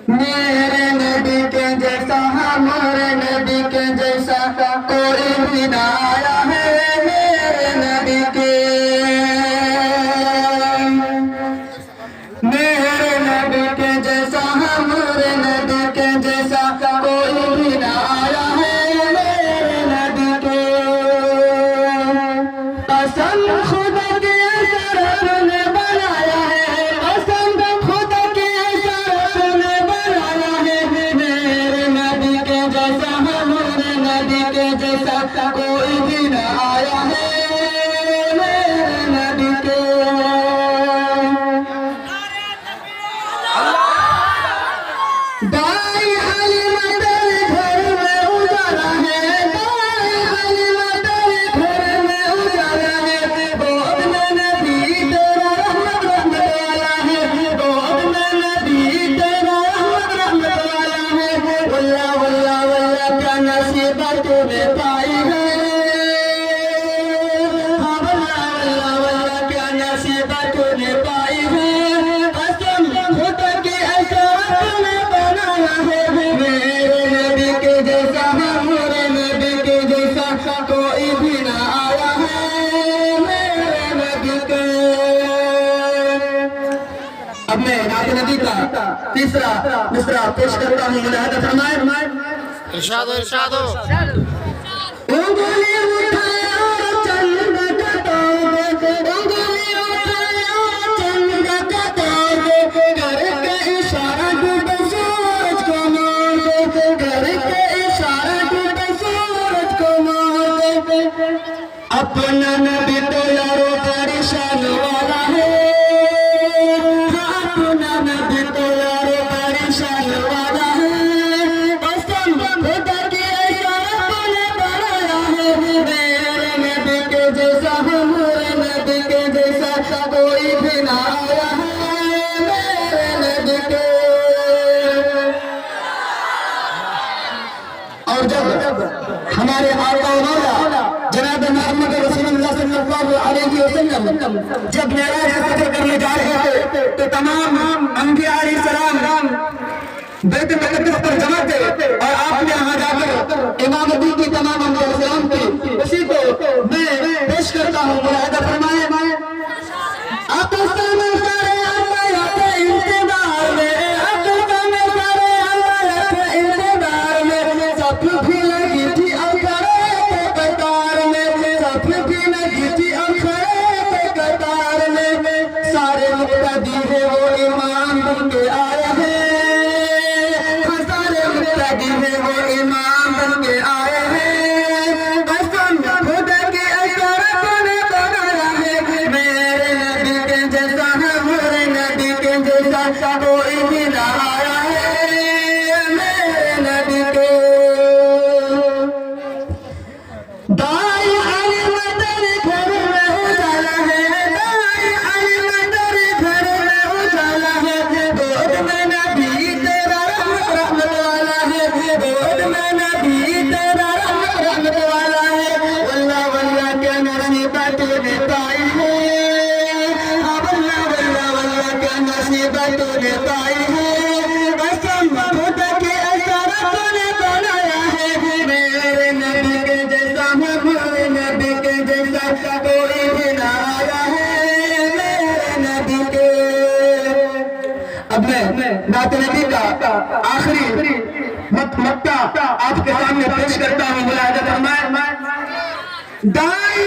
میرے نبی کے جیسا ہمارے نبی کے جیسا کوئی بھی نہ آیا ہے میرے نبی کے جیسا ہمارے نبی کے جیسا کوئی بھی نہ آیا ہے میرے نبی کے قسم خدا کی شرف نے بنایا ہے قسم خدا کی شرف نے بنایا ہے میرے نبی کے جیسا ہمارے نبی کے جیسا کوئی بھی نہ آیا ہے میرے نبی کے دائی حلیمہ تیرے گھر میں اجالا ہے دائی حلیمہ تیرے گھر میں اجالا ہے گود میں نبی تیرا رحمت والا ہے گود میں نبی تیرا رحمت والا ہے واللہ واللہ واللہ کیا نصیبت تمہیں پائی ہے ہاں واللہ واللہ واللہ کیا نصیبت تمہیں پائی ہے قسم خدا کی ایسا تمہیں بنایا ہے میرے نبی کے جیسا ہمارے نبی کے جیسا کوئی بھی نہ آیا ہے میرے نبی کے اب میں نعت نبی کا تیسرا مصرع پیش کرتا ہوں ملاحظہ فرمائے ارشاد ارشاد انگلی اٹھایا چند کا تاج انگلی اٹھایا چند کا تاج کر کے اشارہ ڈوبے سورج کو مار دے کر کے اشارہ ڈوبے سورج کو مار دے اپنا نبی تو یارو بڑی شان والا ہے اپنا نبی تو یارو بڑی شان والا ہے قسم خدا کی میرے نبی کے جیسا ہمارے نبی کے جیسا کوئی بھی نہ آیا ہے میرے نبی کے اور جب ہمارے آقا و مولا جناب محمد رسول اللہ صلی اللہ علیہ وسلم جب معراج کا سفر کرنے جا رہے تھے تو تمام انبیاء علیہ السلام بیت مقدس پر جمع تھے اور آپ نے وہاں جا کر امامتی کی تمام انبیاء علیہ السلام کی اسی کو میں پیش کرتا ہوں ملاحظہ فرمائے آقا میں سارے اللہ کے انتظار میں آقا میں سارے اللہ کے انتظار میں سب بھی لگی تھی اکھڑے کے قطار میں سب بھی لگی تھی اکھڑے کے قطار میں سارے مقتدی ہے وہ امام بن کے آئے ہیں وہ امام بن کے آئے ہیں قسم خدا کی اشارت نے بنایا ہے میرے نبی کے جیسا ہمارے نبی کے جیسا کوئی بھی نہ آیا ہے میرے نبی کے دائی حلیمہ تیرے گھر میں اجالا ہے دائی حلیمہ تیرے گھر میں اجالا ہے گود میں نبی تیرا رحمت والا ہے گود میں نبی تیرا رحمت والا ہے واللہ واللہ کیا نصیبت تمہیں پائی ہے ہاں واللہ واللہ واللہ کیا نصیبت تمہیں پائی ہے قسم خدا کی اشارت نے بنایا ہے میرے نبی کے جیسا ہمارے نبی کے جیسا کوئی بھی نہ آیا ہے میرے نبی کے اب میں نعت نبی کا آخری مقطع آپ کے سامنے پیش کرتا ہوں ملاحظہ فرمائے دائی